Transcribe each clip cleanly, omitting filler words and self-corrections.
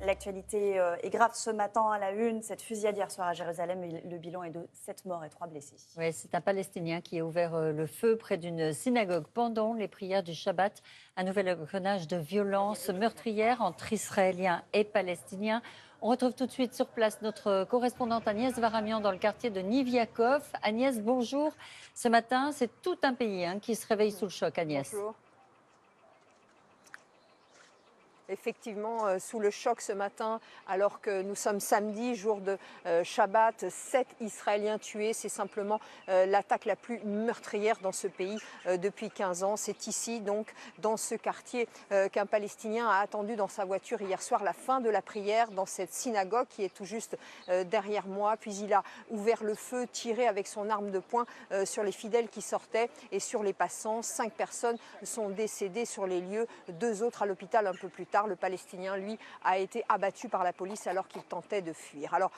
L'actualité est grave ce matin à la une. Cette fusillade hier soir à Jérusalem, le bilan est de 7 morts et 3 blessés. Oui, c'est un Palestinien qui a ouvert le feu près d'une synagogue pendant les prières du Shabbat. Un nouvel engrenage de violence meurtrière entre Israéliens et Palestiniens. On retrouve tout de suite sur place notre correspondante Agnès Varamian dans le quartier de Niviakov. Agnès, bonjour. Ce matin, c'est tout un pays qui se réveille sous le choc, Agnès. Bonjour. Effectivement, sous le choc ce matin, alors que nous sommes samedi, jour de Shabbat, 7 Israéliens tués. C'est simplement l'attaque la plus meurtrière dans ce pays depuis 15 ans. C'est ici, donc, dans ce quartier, qu'un Palestinien a attendu dans sa voiture hier soir la fin de la prière dans cette synagogue qui est tout juste derrière moi. Puis il a ouvert le feu, tiré avec son arme de poing sur les fidèles qui sortaient et sur les passants. 5 personnes sont décédées sur les lieux, 2 autres à l'hôpital un peu plus tard. Le Palestinien, lui, a été abattu par la police alors qu'il tentait de fuir. Alors,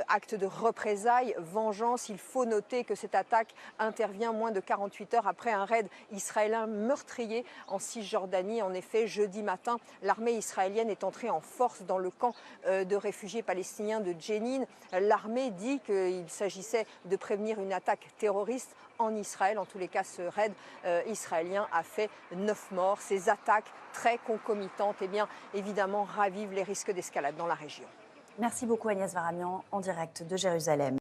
acte de représailles, vengeance, il faut noter que cette attaque intervient moins de 48 heures après un raid israélien meurtrier en Cisjordanie. En effet, jeudi matin, l'armée israélienne est entrée en force dans le camp de réfugiés palestiniens de Jenin. L'armée dit qu'il s'agissait de prévenir une attaque terroriste en Israël. En tous les cas, ce raid israélien a fait 9 morts. Ces attaques très concomitantes, eh bien, évidemment, ravivent les risques d'escalade dans la région. Merci beaucoup Agnès Varamian en direct de Jérusalem.